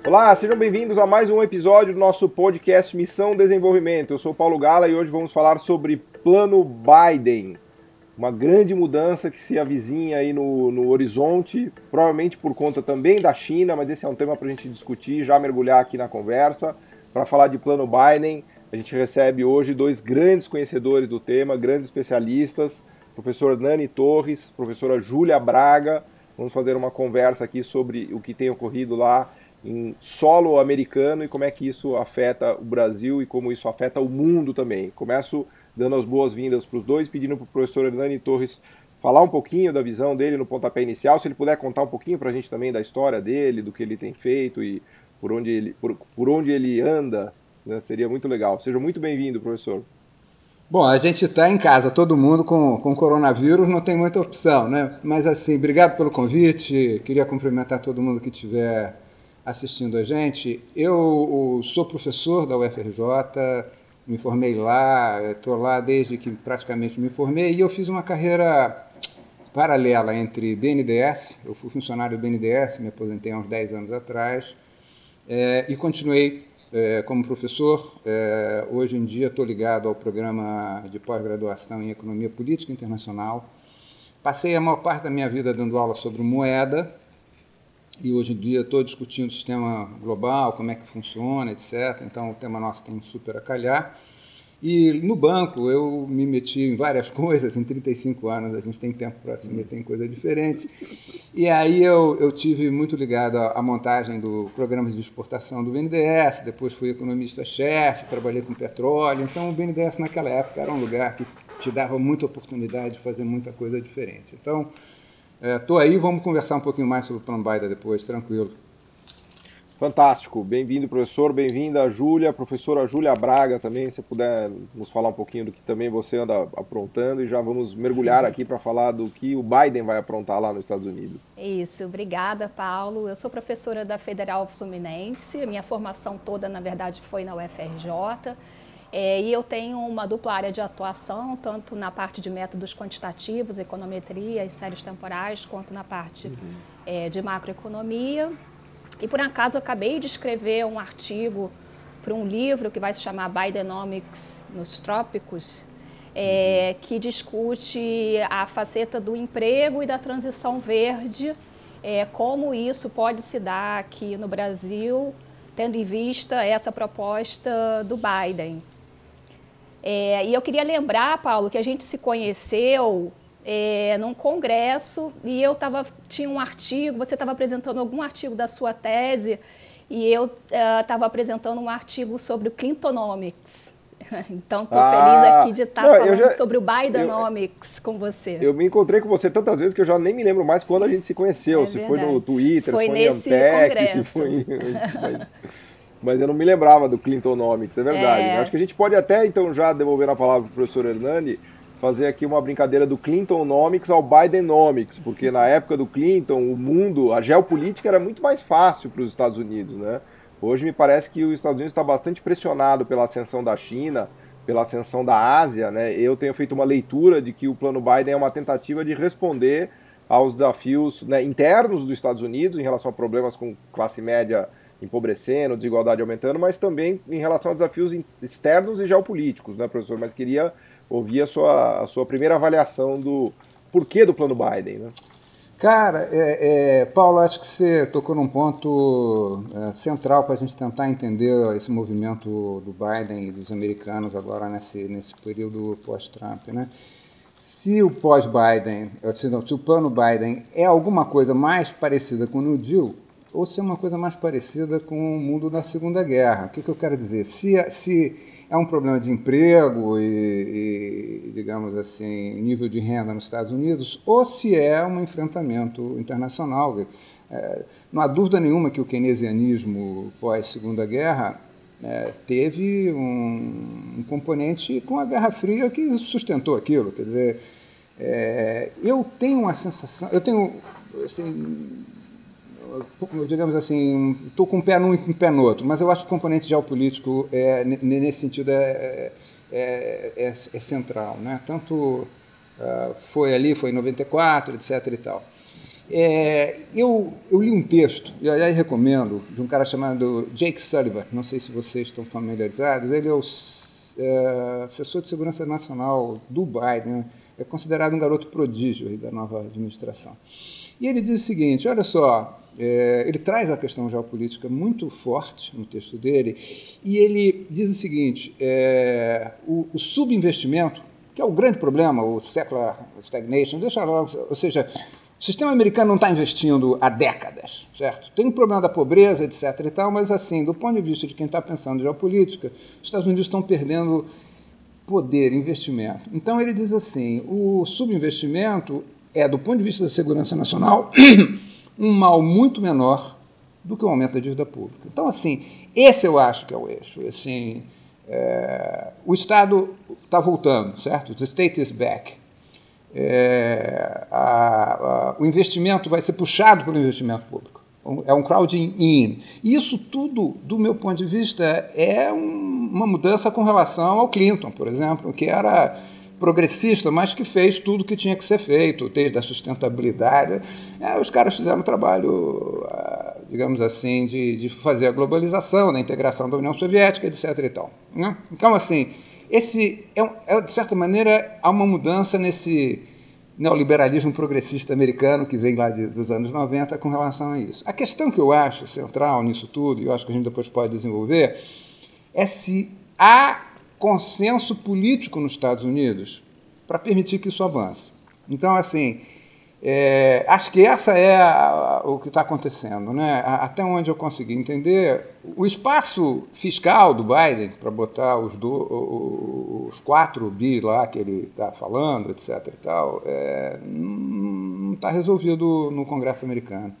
Olá, sejam bem-vindos a mais um episódio do nosso podcast Missão Desenvolvimento. Eu sou o Paulo Gala e hoje vamos falar sobre Plano Biden, uma grande mudança que se avizinha aí no horizonte, provavelmente por conta também da China, mas esse é um tema para a gente discutir, já mergulhar aqui na conversa. Para falar de Plano Biden, a gente recebe hoje dois grandes conhecedores do tema, grandes especialistas, professor Nani Torres, professora Júlia Braga. Vamos fazer uma conversa aqui sobre o que tem ocorrido lá em solo americano e como é que isso afeta o Brasil e como isso afeta o mundo também. Começo dando as boas-vindas para os dois, pedindo para o professor Hernani Torres falar um pouquinho da visão dele no pontapé inicial, se ele puder contar um pouquinho para a gente também da história dele, do que ele tem feito e por onde ele anda, né, seria muito legal. Seja muito bem-vindo, professor. Bom, a gente está em casa, todo mundo com coronavírus, não tem muita opção, né? Mas assim, obrigado pelo convite, queria cumprimentar todo mundo que estiver assistindo a gente. Eu sou professor da UFRJ, me formei lá, estou lá desde que praticamente me formei, e eu fiz uma carreira paralela entre BNDES, eu fui funcionário do BNDES, me aposentei há uns 10 anos atrás, e continuei como professor. Hoje em dia estou ligado ao programa de pós-graduação em Economia Política Internacional. Passei a maior parte da minha vida dando aula sobre moeda, e hoje em dia estou discutindo o sistema global, como é que funciona, etc. Então o tema nosso tem super a calhar. E no banco eu me meti em várias coisas, em 35 anos a gente tem tempo para se meter em coisa diferente. E aí eu tive muito ligado à montagem do programa de exportação do BNDES, depois fui economista-chefe, trabalhei com petróleo. Então o BNDES naquela época era um lugar que te dava muita oportunidade de fazer muita coisa diferente. Então estou aí, vamos conversar um pouquinho mais sobre o Plano Biden depois, tranquilo. Fantástico, bem-vindo, professor, bem-vinda a Júlia, professora Júlia Braga também, se puder nos falar um pouquinho do que também você anda aprontando e já vamos mergulhar aqui para falar do que o Biden vai aprontar lá nos Estados Unidos. Isso, obrigada, Paulo. Eu sou professora da Federal Fluminense, a minha formação toda, na verdade, foi na UFRJ, e eu tenho uma dupla área de atuação, tanto na parte de métodos quantitativos, econometria e séries temporais, quanto na parte de macroeconomia. E, por acaso, eu acabei de escrever um artigo para um livro que vai se chamar Bidenomics nos Trópicos, que discute a faceta do emprego e da transição verde, como isso pode se dar aqui no Brasil, tendo em vista essa proposta do Biden. E eu queria lembrar, Paulo, que a gente se conheceu num congresso e tinha um artigo, você estava apresentando algum artigo da sua tese e eu estava apresentando um artigo sobre o Clintonomics. Então, estou feliz aqui de estar falando sobre o Bidenomics com você. Eu me encontrei com você tantas vezes que eu já nem me lembro mais quando a gente se conheceu, se foi no Twitter, foi se foi nesse em Ampec, congresso. se foi... Mas eu não me lembrava do Clintonomics, é verdade. Acho que a gente pode até, então, já devolver a palavra para o professor Hernani, fazer aqui uma brincadeira do Clintonomics ao Bidenomics, porque na época do Clinton, o mundo, a geopolítica era muito mais fácil para os Estados Unidos, né? Hoje me parece que os Estados Unidos está bastante pressionado pela ascensão da China, pela ascensão da Ásia, né? Eu tenho feito uma leitura de que o plano Biden é uma tentativa de responder aos desafios, né, internos dos Estados Unidos em relação a problemas com classe média empobrecendo, desigualdade aumentando, mas também em relação a desafios externos e geopolíticos, né, professor? Mas queria ouvir a sua primeira avaliação do porquê do plano Biden, né? Cara, Paulo, acho que você tocou num ponto central para a gente tentar entender esse movimento do Biden e dos americanos agora nesse período pós-Trump, né? Se o pós-Biden, se o plano Biden é alguma coisa mais parecida com o New Deal, ou se é uma coisa mais parecida com o mundo da Segunda Guerra. O que eu quero dizer? Se é um problema de emprego e, digamos assim, nível de renda nos Estados Unidos, ou se é um enfrentamento internacional. Não há dúvida nenhuma que o keynesianismo pós-Segunda Guerra teve um componente com a Guerra Fria que sustentou aquilo. Quer dizer, eu tenho uma sensação, assim, digamos assim, estou com um pé num e com um pé no outro, mas eu acho que o componente geopolítico nesse sentido é central, né? Tanto foi ali, foi em 94, etc. e tal. Eu li um texto, e aí recomendo, de um cara chamado Jake Sullivan, não sei se vocês estão familiarizados, ele é o assessor de segurança nacional do Biden, é considerado um garoto prodígio aí da nova administração. E ele diz o seguinte, olha só, ele traz a questão geopolítica muito forte no texto dele, e ele diz o seguinte, o subinvestimento, que é o grande problema, o secular stagnation, ou seja, o sistema americano não está investindo há décadas, certo? Tem um problema da pobreza, etc. e tal, mas, assim, do ponto de vista de quem está pensando em geopolítica, os Estados Unidos estão perdendo poder, investimento. Então, ele diz assim, o subinvestimento é, do ponto de vista da segurança nacional, um mal muito menor do que o aumento da dívida pública. Então, assim, esse eu acho que é o eixo. Assim, o Estado está voltando, certo? The state is back. O investimento vai ser puxado pelo investimento público. É um crowding in. E isso tudo, do meu ponto de vista, é uma mudança com relação ao Clinton, por exemplo, que era progressista, mas que fez tudo que tinha que ser feito, desde a sustentabilidade. Os caras fizeram um trabalho, digamos assim, de fazer a globalização, da integração da União Soviética, etc. e tal, né? Então, assim, esse de certa maneira, há uma mudança nesse neoliberalismo progressista americano que vem lá dos anos 90 com relação a isso. A questão que eu acho central nisso tudo, e eu acho que a gente depois pode desenvolver, é se há consenso político nos Estados Unidos para permitir que isso avance. Então, assim, acho que essa é o que está acontecendo, né? Até onde eu consegui entender, o espaço fiscal do Biden, para botar os 4 bi lá que ele está falando, etc. e tal, não está resolvido no Congresso americano.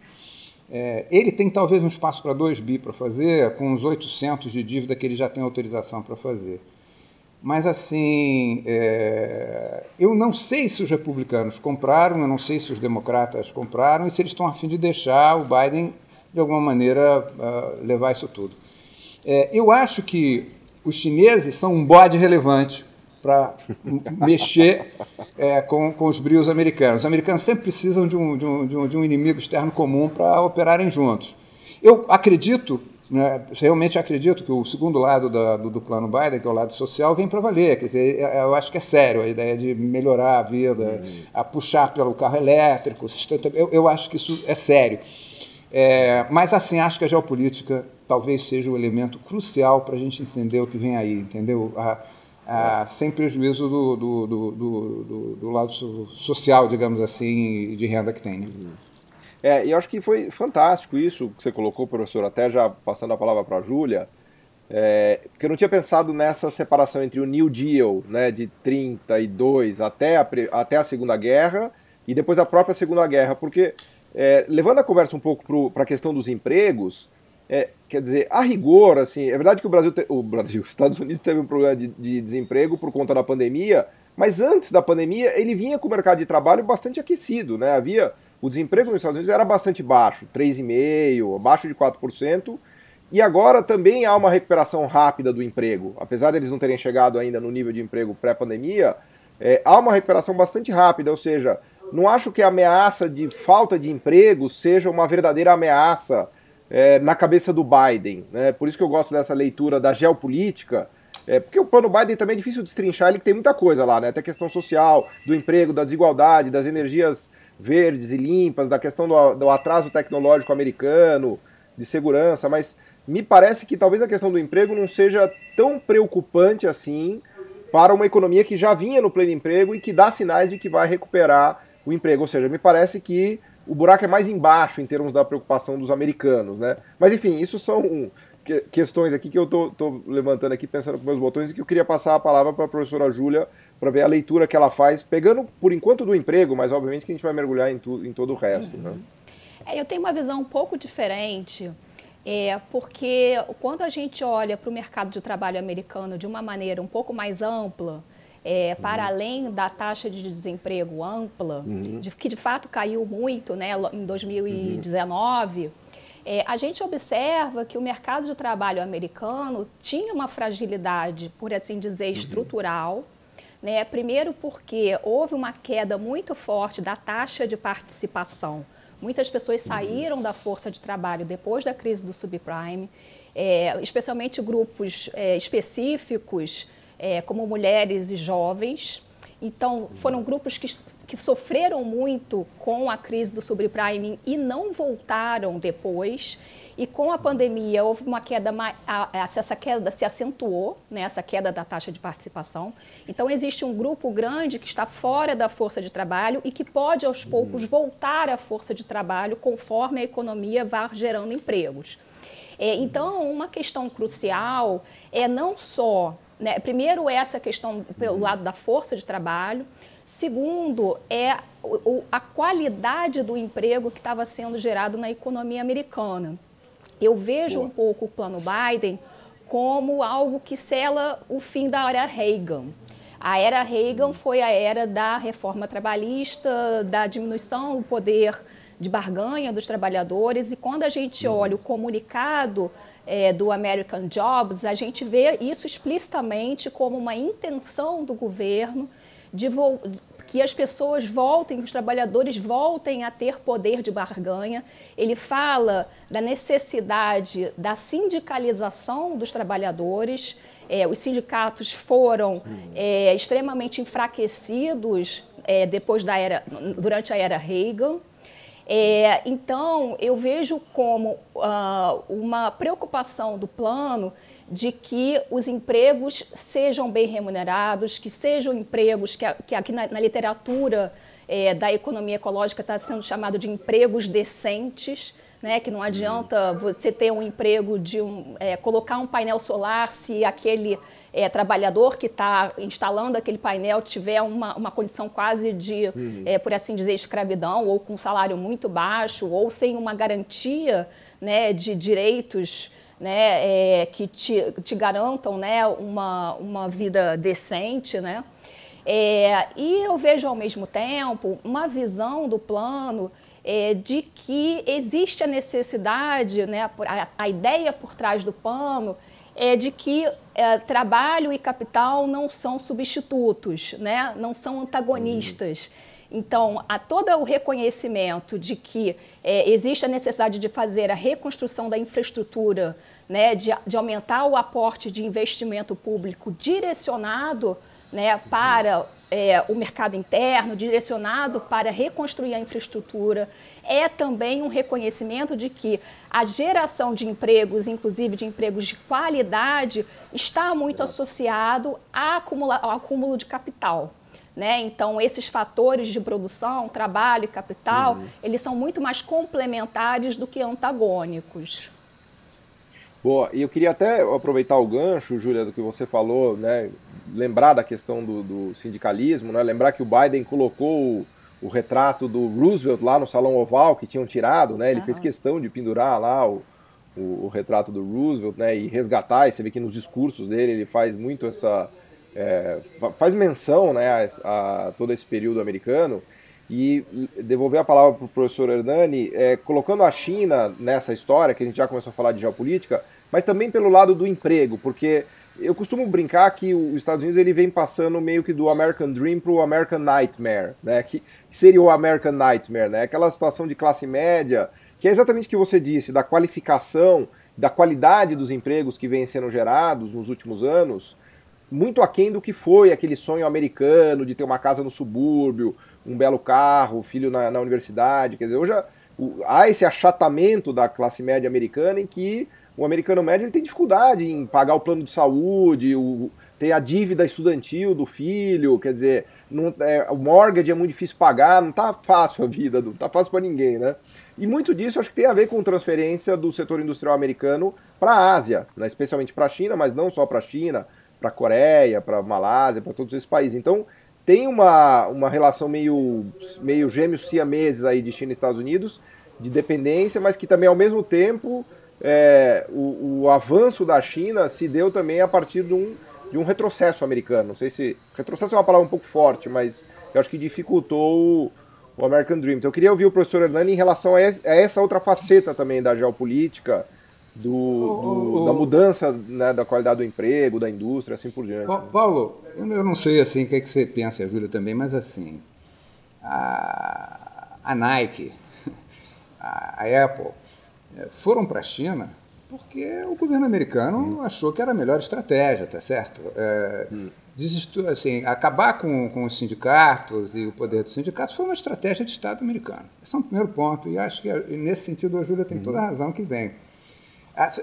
Ele tem talvez um espaço para 2 bi para fazer, com os 800 de dívida que ele já tem autorização para fazer. Mas, assim, eu não sei se os republicanos compraram, eu não sei se os democratas compraram e se eles estão a fim de deixar o Biden, de alguma maneira, levar isso tudo. Eu acho que os chineses são um bode relevante para mexer com os brios americanos. Os americanos sempre precisam de um inimigo externo comum para operarem juntos. Eu acredito, realmente acredito que o segundo lado do plano Biden, que é o lado social, vem para valer. Quer dizer, eu acho que é sério a ideia de melhorar a vida, a puxar pelo carro elétrico, eu acho que isso é sério. Mas, assim, acho que a geopolítica talvez seja o elemento crucial para a gente entender o que vem aí, entendeu? Sem prejuízo do lado social, digamos assim, de renda que tem. E eu acho que foi fantástico isso que você colocou, professor, até já passando a palavra para a Júlia, porque eu não tinha pensado nessa separação entre o New Deal, né, de 32 até a Segunda Guerra e depois a própria Segunda Guerra, porque, levando a conversa um pouco para a questão dos empregos, quer dizer, a rigor, assim, é verdade que os Estados Unidos teve um problema de desemprego por conta da pandemia, mas antes da pandemia ele vinha com o mercado de trabalho bastante aquecido, né? O desemprego nos Estados Unidos era bastante baixo, 3,5%, abaixo de 4%, e agora também há uma recuperação rápida do emprego. Apesar deles não terem chegado ainda no nível de emprego pré-pandemia, há uma recuperação bastante rápida, ou seja, não acho que a ameaça de falta de emprego seja uma verdadeira ameaça na cabeça do Biden, né? Por isso que eu gosto dessa leitura da geopolítica, porque o plano Biden também é difícil destrinchar, ele tem muita coisa lá, né? Até questão social, do emprego, da desigualdade, das energias verdes e limpas, da questão do atraso tecnológico americano, de segurança, mas me parece que talvez a questão do emprego não seja tão preocupante assim para uma economia que já vinha no pleno emprego e que dá sinais de que vai recuperar o emprego. Ou seja, me parece que o buraco é mais embaixo em termos da preocupação dos americanos, né? Mas enfim, isso são questões aqui que eu tô levantando aqui, pensando com meus botões, e que eu queria passar a palavra para a professora Júlia para ver a leitura que ela faz, pegando por enquanto do emprego, mas obviamente que a gente vai mergulhar em todo o resto, né? Eu tenho uma visão um pouco diferente, porque quando a gente olha para o mercado de trabalho americano de uma maneira um pouco mais ampla, para além da taxa de desemprego ampla, que de fato caiu muito, né, em 2019, a gente observa que o mercado de trabalho americano tinha uma fragilidade, por assim dizer, estrutural, né? Primeiro porque houve uma queda muito forte da taxa de participação Muitas pessoas saíram da força de trabalho depois da crise do subprime, especialmente grupos específicos, como mulheres e jovens. Então, foram grupos que sofreram muito com a crise do subprime e não voltaram depois. E com a pandemia houve uma queda, essa queda se acentuou, né, essa queda da taxa de participação. Então existe um grupo grande que está fora da força de trabalho e que pode aos poucos voltar à força de trabalho conforme a economia vá gerando empregos. Então uma questão crucial é não só, né, primeiro essa questão pelo lado da força de trabalho, segundo a qualidade do emprego que estava sendo gerado na economia americana. Eu vejo um pouco o plano Biden como algo que sela o fim da era Reagan. A era Reagan foi a era da reforma trabalhista, da diminuição do poder de barganha dos trabalhadores, e quando a gente olha o comunicado do American Jobs, a gente vê isso explicitamente como uma intenção do governo de que as pessoas voltem, que os trabalhadores voltem a ter poder de barganha. Ele fala da necessidade da sindicalização dos trabalhadores. Os sindicatos foram extremamente enfraquecidos durante a era Reagan. Então, eu vejo como uma preocupação do plano de que os empregos sejam bem remunerados, que sejam empregos que aqui na literatura da economia ecológica está sendo chamado de empregos decentes, né? Que não adianta você ter um emprego de colocar um painel solar se aquele trabalhador que está instalando aquele painel tiver uma condição quase de, por assim dizer, escravidão, ou com um salário muito baixo, ou sem uma garantia, né, de direitos, né, que te garantam, né, uma vida decente, né? E eu vejo ao mesmo tempo uma visão do plano de que existe a necessidade, né, a ideia por trás do plano é de que trabalho e capital não são substitutos, né, não são antagonistas. Então, há todo o reconhecimento de que existe a necessidade de fazer a reconstrução da infraestrutura, né, de aumentar o aporte de investimento público direcionado, né, para o mercado interno, direcionado para reconstruir a infraestrutura. É também um reconhecimento de que a geração de empregos, inclusive de empregos de qualidade, está muito associado ao acúmulo de capital. Né? Então, esses fatores de produção, trabalho e capital, eles são muito mais complementares do que antagônicos. Boa, e eu queria até aproveitar o gancho, Júlia, do que você falou, né? Lembrar da questão do sindicalismo, né? Lembrar que o Biden colocou o retrato do Roosevelt lá no Salão Oval, que tinham tirado, né? Ele fez questão de pendurar lá o retrato do Roosevelt, né? E resgatar, e você vê que nos discursos dele ele faz muito faz menção, né, a todo esse período americano. E devolver a palavra para o professor Hernani, colocando a China nessa história, que a gente já começou a falar de geopolítica, mas também pelo lado do emprego, porque eu costumo brincar que os Estados Unidos ele vem passando meio que do American Dream para o American Nightmare, né, que seria o American Nightmare, né, aquela situação de classe média, que é exatamente o que você disse, da qualificação, da qualidade dos empregos que vêm sendo gerados nos últimos anos, muito aquém do que foi aquele sonho americano de ter uma casa no subúrbio, um belo carro, filho na universidade. Quer dizer, hoje há esse achatamento da classe média americana em que o americano médio ele tem dificuldade em pagar o plano de saúde, ter a dívida estudantil do filho, quer dizer, o mortgage é muito difícil pagar, não está fácil a vida, não está fácil para ninguém, né? E muito disso acho que tem a ver com transferência do setor industrial americano para a Ásia, né? Especialmente para a China, mas não só para a China, para a Coreia, para a Malásia, para todos esses países. Então, tem uma relação meio gêmeos siameses aí de China e Estados Unidos, de dependência, mas que também, ao mesmo tempo, o avanço da China se deu também a partir de um retrocesso americano. Não sei se... Retrocesso é uma palavra um pouco forte, mas eu acho que dificultou o American Dream. Então, eu queria ouvir o professor Hernani em relação a essa outra faceta também da geopolítica, da mudança, né, da qualidade do emprego, da indústria, assim por diante. Paulo, eu não sei assim, o que você pensa, a Júlia também, mas assim, a Nike, a Apple, foram para a China porque o governo americano achou que era a melhor estratégia, tá certo? Assim, acabar com os sindicatos e o poder dos sindicatos foi uma estratégia de Estado americano. Esse é um primeiro ponto, e acho que nesse sentido a Júlia tem toda a razão que vem.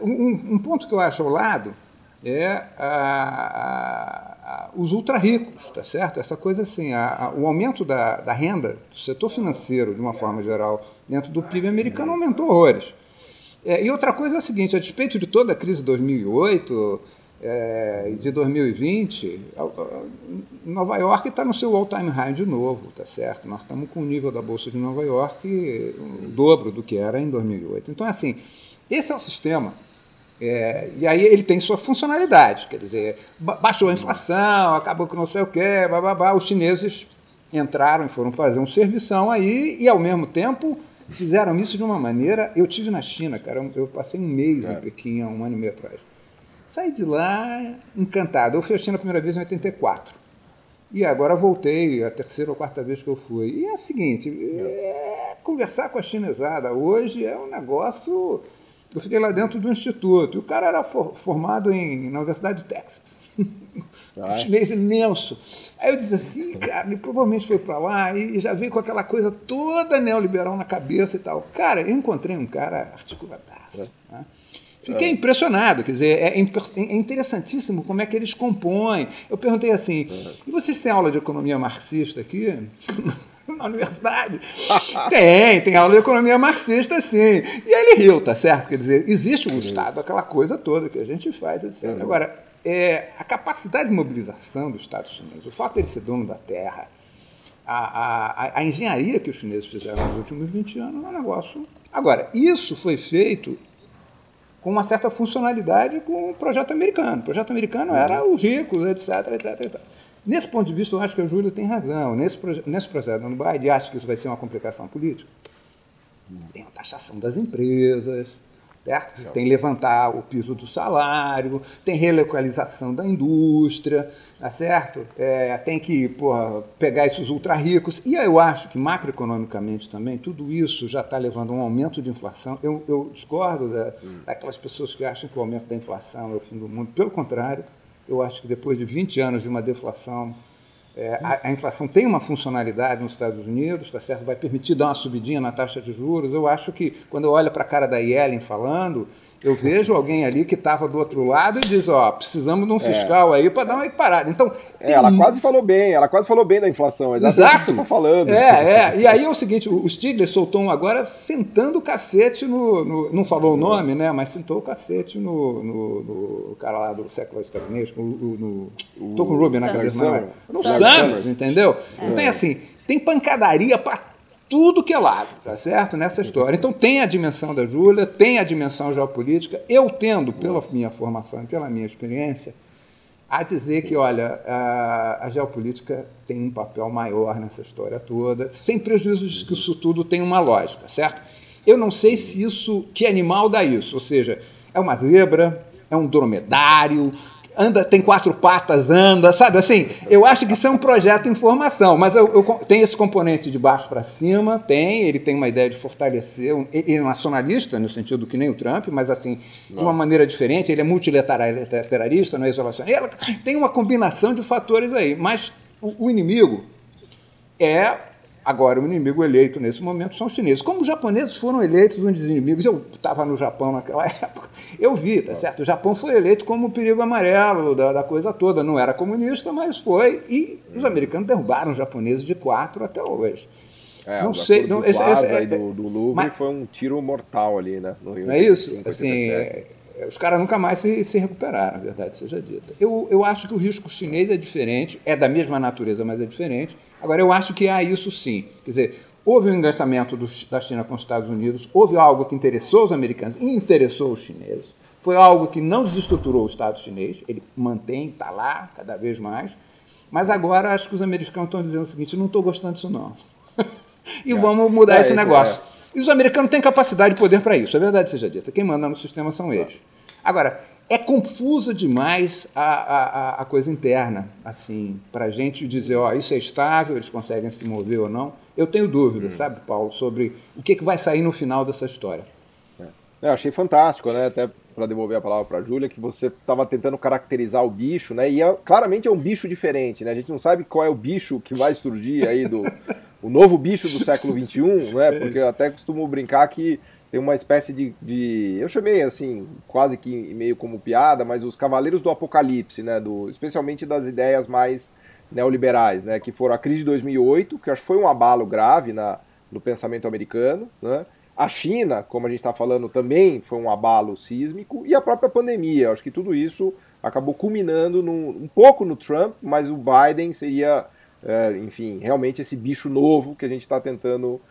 Um ponto que eu acho ao lado é os ultra-ricos, tá certo? Essa coisa assim, o aumento da renda do setor financeiro, de uma forma geral, dentro do PIB americano, aumentou horrores. E outra coisa é a seguinte, a despeito de toda a crise de 2008 e de 2020, Nova York está no seu all-time high de novo, tá certo? Nós estamos com o nível da Bolsa de Nova York o dobro do que era em 2008. Então, assim, esse é o sistema. E aí ele tem sua funcionalidade, quer dizer, baixou a inflação, acabou com não sei o quê, os chineses entraram e foram fazer um servição aí e, ao mesmo tempo, fizeram isso de uma maneira... Eu tive na China, cara, eu passei um mês em Pequim, há 1 ano e meio atrás. Saí de lá encantado. Eu fui à China a primeira vez em 84. E agora voltei, a 3ª ou 4ª vez que eu fui. E é o seguinte, conversar com a chinesada hoje é um negócio... Eu fiquei lá dentro do instituto, e o cara era formado na Universidade do Texas. Um chinês imenso. Aí eu disse assim, cara, ele provavelmente foi para lá e já veio com aquela coisa toda neoliberal na cabeça e tal. Cara, eu encontrei um cara articuladaço. Né? Fiquei impressionado, quer dizer, é interessantíssimo como é que eles compõem. Eu perguntei assim, e vocês têm aula de economia marxista aqui? Na universidade? Tem aula de economia marxista, sim. E aí ele riu, tá certo? Quer dizer, existe um Estado, aquela coisa toda que a gente faz, etc. Agora, a capacidade de mobilização do Estado chinês, o fato de ele ser dono da terra, a engenharia que os chineses fizeram nos últimos 20 anos é um negócio... Agora, isso foi feito com uma certa funcionalidade com o projeto americano. O projeto americano era os ricos, etc, etc, etc. Nesse ponto de vista, eu acho que a Júlia tem razão. Nesse processo do Biden, acho que isso vai ser uma complicação política. Tem a taxação das empresas, certo? Tem levantar o piso do salário, tem relocalização da indústria, tá certo? Tem que pegar esses ultra-ricos. E eu acho que, macroeconomicamente também, tudo isso já está levando a um aumento de inflação. Eu discordo daquelas pessoas que acham que o aumento da inflação é o fim do mundo. Pelo contrário, eu acho que depois de 20 anos de uma deflação, a inflação tem uma funcionalidade nos Estados Unidos, tá certo? Vai permitir dar uma subidinha na taxa de juros. Eu acho que, quando eu olho para a cara da Yellen falando, eu vejo alguém ali que estava do outro lado e diz, precisamos de um fiscal aí para dar uma equiparada. Então, ela quase falou bem da inflação, exatamente o que você está falando. E aí é o seguinte, o Stiglitz soltou um agora sentando o cacete não falou o nome, né, mas sentou o cacete no cara lá do século Stagnation, tô com o Rubin na cabeça, no Summers, entendeu? Então é assim, tem pancadaria para tudo que é lado, tá certo? Nessa história. Então tem a dimensão da Júlia, tem a dimensão geopolítica. Eu tendo, pela minha formação e pela minha experiência, a dizer que, olha, a geopolítica tem um papel maior nessa história toda, sem prejuízo de que isso tudo tem uma lógica, certo? Eu não sei se que animal dá isso, ou seja, é uma zebra, é um dromedário, tem 4 patas, anda, sabe assim? Eu acho que isso é um projeto em formação, mas tem esse componente de baixo para cima, ele tem uma ideia de fortalecer, ele é nacionalista, no sentido que nem o Trump, mas assim, de uma maneira diferente, ele é multilateralista, não é isolacionista, tem uma combinação de fatores aí, mas o inimigo agora, o inimigo eleito nesse momento são os chineses. Como os japoneses foram eleitos um dos inimigos, eu estava no Japão naquela época, eu vi, tá certo? O Japão foi eleito como o perigo amarelo da coisa toda. Não era comunista, mas foi. E os americanos derrubaram os japoneses de 4 até hoje. Não sei. Do Plaza e do Louvre foi um tiro mortal ali, né? No Rio. Não é isso? Assim, os caras nunca mais se recuperaram, na verdade seja dita. Eu acho que o risco chinês é diferente, é da mesma natureza, mas é diferente. Agora, eu acho que há isso sim. Quer dizer, houve um engajamento da China com os Estados Unidos, houve algo que interessou os americanos e interessou os chineses. Foi algo que não desestruturou o Estado chinês, ele mantém, está lá cada vez mais. Mas agora acho que os americanos estão dizendo o seguinte, não estou gostando disso não. E vamos mudar esse negócio. E os americanos têm capacidade e poder para isso, é verdade seja dita. Quem manda no sistema são eles. Agora, É confuso demais a coisa interna, assim, para a gente dizer, ó, isso é estável, eles conseguem se mover ou não. Eu tenho dúvidas, sabe, Paulo, sobre o que vai sair no final dessa história. Eu achei fantástico, né? Até para devolver a palavra para a Júlia, que você estava tentando caracterizar o bicho, né? E claramente é um bicho diferente, né? A gente não sabe qual é o bicho que vai surgir aí o novo bicho do século XXI, né? Porque eu até costumo brincar que tem uma espécie eu chamei assim, quase que meio como piada, mas os cavaleiros do apocalipse, né? Especialmente das ideias mais neoliberais, né? Que foram a crise de 2008, que acho que foi um abalo grave no pensamento americano, né? A China, como a gente está falando, também foi um abalo sísmico, e a própria pandemia. Acho que tudo isso acabou culminando um pouco no Trump, mas o Biden seria, enfim, realmente esse bicho novo que a gente está tentando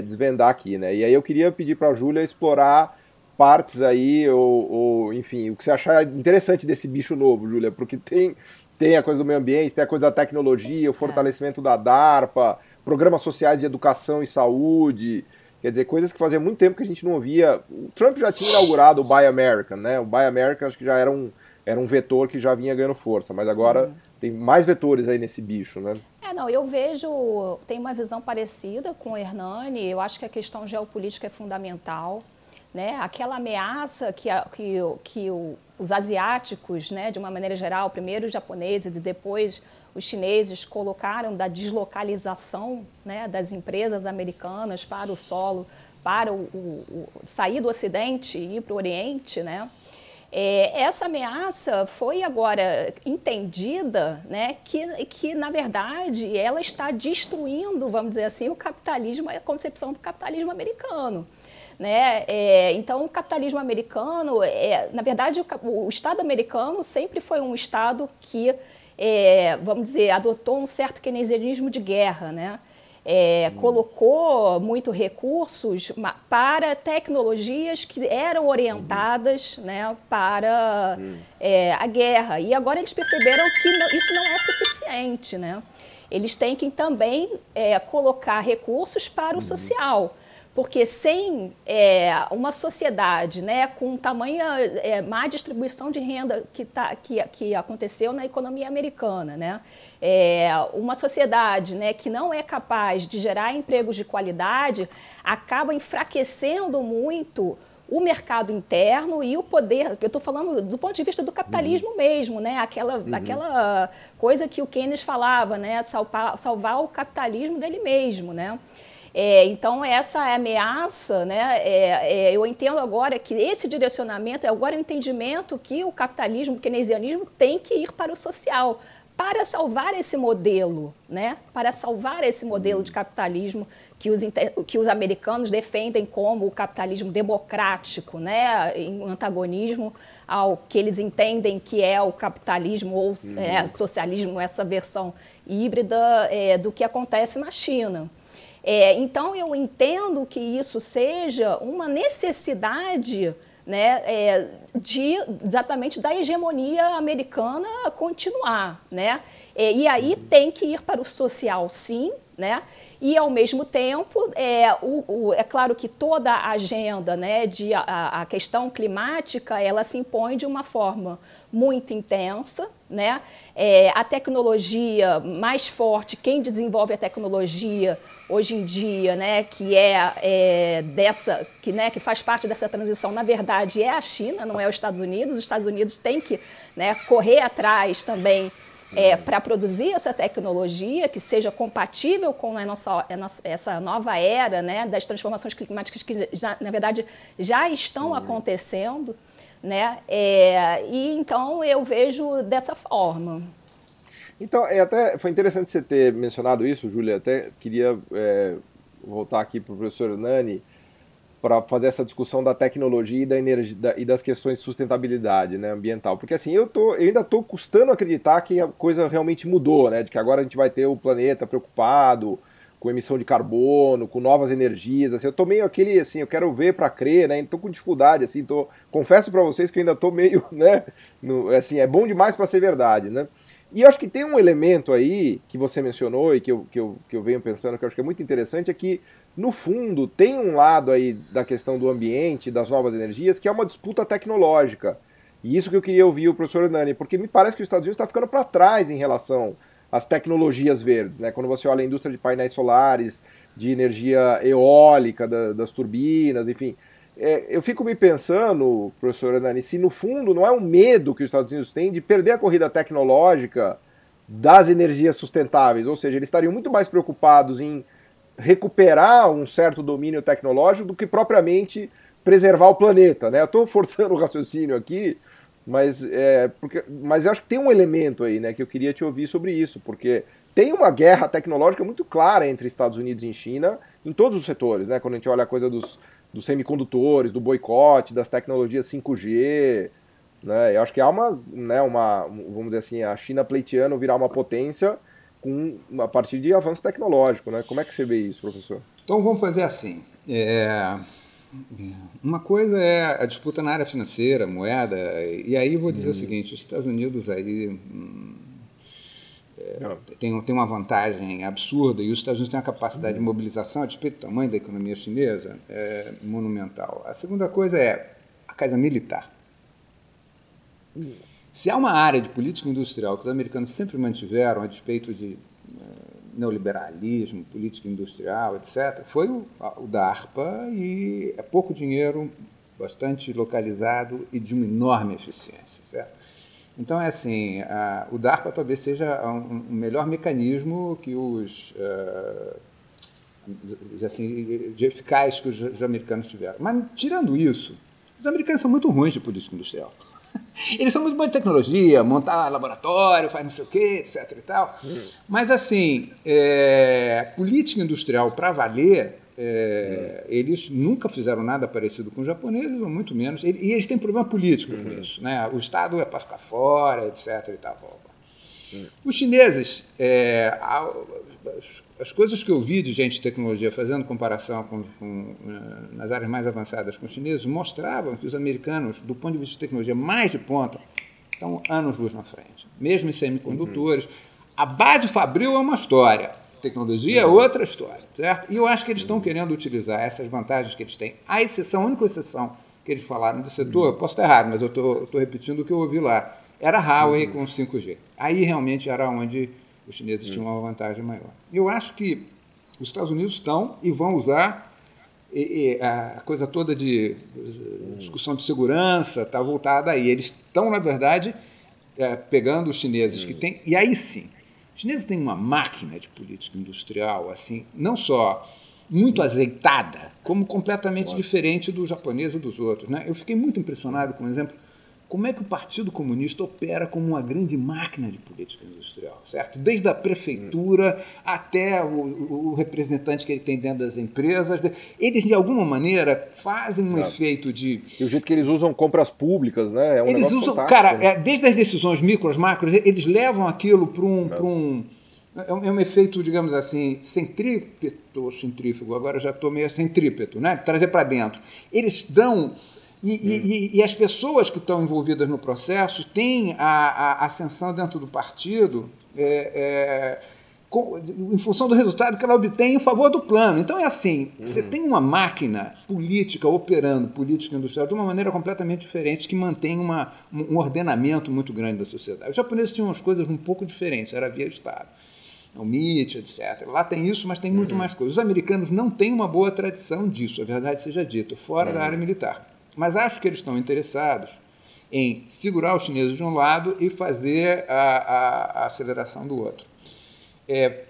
desvendar aqui, né? E aí eu queria pedir para a Júlia explorar partes aí, ou enfim, o que você achar interessante desse bicho novo, Júlia, porque tem a coisa do meio ambiente, tem a coisa da tecnologia, o fortalecimento da DARPA, programas sociais de educação e saúde, quer dizer, coisas que fazia muito tempo que a gente não ouvia. O Trump já tinha inaugurado o Buy American, né? O Buy American acho que já era um vetor que já vinha ganhando força, mas agora tem mais vetores aí nesse bicho, né? Não, tenho uma visão parecida com o Hernani, eu acho que a questão geopolítica é fundamental, né? Aquela ameaça que os asiáticos, né, de uma maneira geral, primeiro os japoneses e depois os chineses colocaram da deslocalização, né, das empresas americanas para o solo, para sair do Ocidente e ir para o Oriente, né? Essa ameaça foi agora entendida, né, que, na verdade, ela está destruindo, vamos dizer assim, o capitalismo, a concepção do capitalismo americano. Né? Então, o capitalismo americano, na verdade, o Estado americano sempre foi um Estado que, vamos dizer, adotou um certo keynesianismo de guerra, né? Colocou muito recursos para tecnologias que eram orientadas, né, para a guerra. E agora eles perceberam que isso não é suficiente, né? Eles têm que também colocar recursos para o social. Porque sem uma sociedade, né, com tamanha má distribuição de renda que aconteceu na economia americana, né, uma sociedade, né, que não é capaz de gerar empregos de qualidade, acaba enfraquecendo muito o mercado interno e o poder, eu estou falando do ponto de vista do capitalismo mesmo, né, aquela coisa que o Keynes falava, né, salvar o capitalismo dele mesmo, né. Então, essa ameaça, né, eu entendo agora que esse direcionamento é agora o entendimento que o capitalismo, o keynesianismo tem que ir para o social, para salvar esse modelo, né, para salvar esse modelo de capitalismo que os americanos defendem como o capitalismo democrático, né, em antagonismo ao que eles entendem que é o capitalismo ou socialismo, essa versão híbrida do que acontece na China. Então, eu entendo que isso seja uma necessidade, né, exatamente da hegemonia americana continuar, né? E aí tem que ir para o social, sim, né? E, ao mesmo tempo, é claro que toda a agenda, né, a questão climática, ela se impõe de uma forma muito intensa, né? A tecnologia mais forte, quem desenvolve a tecnologia hoje em dia, né, que faz parte dessa transição, na verdade, é a China, não é os Estados Unidos. Os Estados Unidos têm que, né, correr atrás também para produzir essa tecnologia que seja compatível com essa nova era, né, das transformações climáticas que, na verdade, já estão acontecendo. Né? E então eu vejo dessa forma. Então, até foi interessante você ter mencionado isso, Júlia. Até queria voltar aqui para o professor Hernani para fazer essa discussão da tecnologia e da energia e das questões de sustentabilidade, né, ambiental. Porque assim, eu ainda estou custando acreditar que a coisa realmente mudou, né, de que agora a gente vai ter o planeta preocupado com emissão de carbono, com novas energias, assim, eu tô meio assim, eu quero ver para crer, né, tô com dificuldade, assim, confesso para vocês que eu ainda tô meio, né, assim, é bom demais para ser verdade, né. E eu acho que tem um elemento aí que você mencionou e que eu venho pensando, que eu acho que é muito interessante, é que, no fundo, tem um lado aí da questão do ambiente, das novas energias, que é uma disputa tecnológica. E isso que eu queria ouvir o professor Hernani, porque me parece que os Estados Unidos está ficando para trás em relação às tecnologias verdes, né? Quando você olha a indústria de painéis solares, de energia eólica, das turbinas, enfim. Eu fico me pensando, professor Hernani, se no fundo não é um medo que os Estados Unidos têm de perder a corrida tecnológica das energias sustentáveis, ou seja, eles estariam muito mais preocupados em recuperar um certo domínio tecnológico do que propriamente preservar o planeta, né? Eu estou forçando o raciocínio aqui, mas eu acho que tem um elemento aí, né, que eu queria te ouvir sobre isso, porque tem uma guerra tecnológica muito clara entre Estados Unidos e China em todos os setores, né? Quando a gente olha a coisa dos semicondutores, do boicote, das tecnologias 5G, né? Eu acho que há vamos dizer assim, a China pleiteando virar uma potência a partir de avanço tecnológico, né? Como é que você vê isso, professor? Então vamos fazer assim. Uma coisa é a disputa na área financeira, moeda, e aí vou dizer o seguinte: os Estados Unidos aí tem uma vantagem absurda, e os Estados Unidos têm uma capacidade de mobilização, a despeito do tamanho da economia chinesa, monumental. A segunda coisa é a casa militar. Se há uma área de política industrial que os americanos sempre mantiveram, a despeito de neoliberalismo, política industrial, etc., foi o DARPA, e é pouco dinheiro, bastante localizado e de uma enorme eficiência, certo? Então, é assim, o DARPA talvez seja um melhor mecanismo que de eficaz que os americanos tiveram. Mas, tirando isso, os americanos são muito ruins de política industrial. Eles são muito bons de tecnologia, montar laboratório, faz não sei o quê, etc. e tal. Mas, assim, política industrial para valer, eles nunca fizeram nada parecido com os japoneses, ou muito menos. E eles têm problema político com isso, né? O Estado é para ficar fora, etc. e tal. Os chineses, as coisas que eu vi de gente de tecnologia fazendo comparação nas áreas mais avançadas com os chineses mostravam que os americanos, do ponto de vista de tecnologia mais de ponta, estão anos-luz na frente. Mesmo em semicondutores. A base fabril é uma história, a tecnologia é outra história, certo? E eu acho que eles estão querendo utilizar essas vantagens que eles têm. A única exceção que eles falaram do setor, posso estar errado, mas eu estou repetindo o que eu ouvi lá, era a Huawei com 5G. Aí realmente era onde os chineses tinham uma vantagem maior. Eu acho que os Estados Unidos estão e vão usar a coisa toda de discussão de segurança, está voltada aí. Eles estão, na verdade, pegando os chineses que têm... E aí sim, os chineses têm uma máquina de política industrial, assim, não só muito azeitada, como completamente diferente do japonês ou dos outros, né? Eu fiquei muito impressionado, por exemplo, como é que o Partido Comunista opera como uma grande máquina de política industrial, certo? Desde a prefeitura até o representante que ele tem dentro das empresas. Eles, de alguma maneira, fazem um efeito de... E o jeito que eles usam compras públicas, né? Eles usam, cara, desde as decisões micros, macros, eles levam aquilo para um... É um efeito, digamos assim, centrífugo, agora já estou meio centrípeto, né? Trazer para dentro. Eles dão... E as pessoas que estão envolvidas no processo têm a ascensão dentro do partido em função do resultado que ela obtém em favor do plano. Então é assim, você tem uma máquina política operando, política industrial, de uma maneira completamente diferente, que mantém um ordenamento muito grande da sociedade. Os japoneses tinham umas coisas um pouco diferentes, era via Estado. O MIT, etc. Lá tem isso, mas tem muito mais coisas. Os americanos não têm uma boa tradição disso, a verdade seja dita, fora da área militar. Mas acho que eles estão interessados em segurar os chineses de um lado e fazer a aceleração do outro.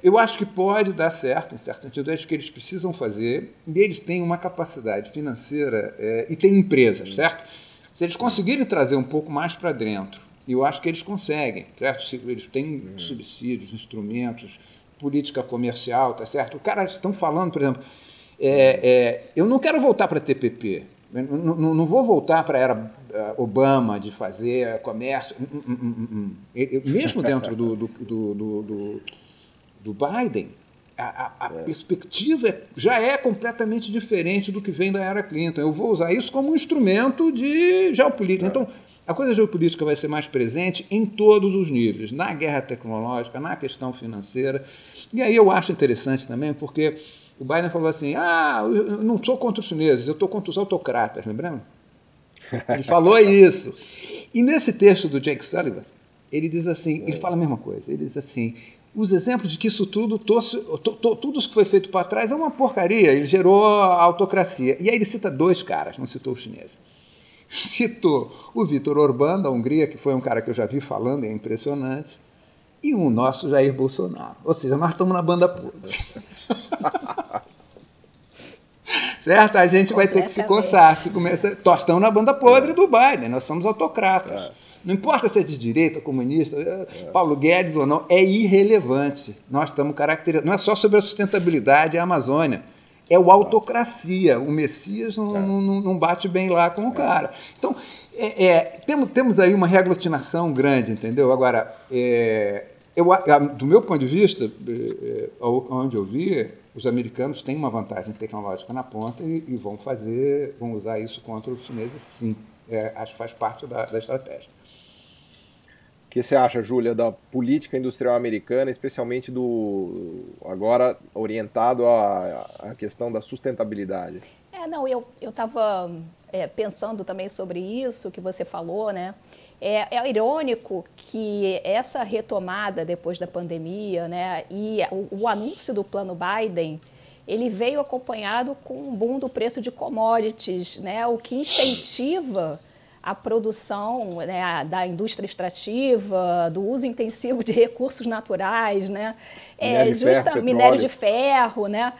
Eu acho que pode dar certo, em certo sentido, acho que eles precisam fazer, e eles têm uma capacidade financeira e têm empresas, certo? Se eles conseguirem trazer um pouco mais para dentro, e eu acho que eles conseguem, certo? Eles têm subsídios, instrumentos, política comercial, tá certo? Os caras estão falando, por exemplo, eu não quero voltar para a TPP, não vou voltar para a era Obama de fazer comércio. Mesmo dentro do Biden, a perspectiva já é completamente diferente do que vem da era Clinton. Eu vou usar isso como um instrumento de geopolítica. Então, a coisa geopolítica vai ser mais presente em todos os níveis, na guerra tecnológica, na questão financeira. E aí eu acho interessante também, porque o Biden falou assim, eu não sou contra os chineses, eu estou contra os autocratas, lembrando? Ele falou isso. E nesse texto do Jake Sullivan, ele diz assim, ele fala a mesma coisa, ele diz assim, os exemplos de que isso tudo que foi feito para trás é uma porcaria, ele gerou a autocracia. E aí ele cita 2 caras, não citou os chineses. Citou o Viktor Orbán, da Hungria, que foi um cara que eu já vi falando, é impressionante, e o nosso Jair Bolsonaro. Ou seja, nós estamos na banda podre. Certo? A gente vai ter que se coçar. Nós estamos na banda podre do Biden, nós somos autocratas. Não importa se é de direita, comunista, Paulo Guedes ou não, é irrelevante. Nós estamos caracterizados. Não é só sobre a sustentabilidade e a Amazônia. É o autocracia. O Messias não bate bem lá com o cara. Então, temos aí uma reaglutinação grande, entendeu? Agora, do meu ponto de vista, onde eu vi, os americanos têm uma vantagem tecnológica na ponta e vão usar isso contra os chineses, sim. Acho que faz parte da estratégia. O que você acha, Júlia, da política industrial americana, especialmente agora orientado à questão da sustentabilidade? Eu estava pensando também sobre isso que você falou, né? É irônico que essa retomada depois da pandemia, né, e o anúncio do plano Biden, ele veio acompanhado com um boom do preço de commodities, né, o que incentiva a produção, né, da indústria extrativa, do uso intensivo de recursos naturais, né, minério de ferro, né,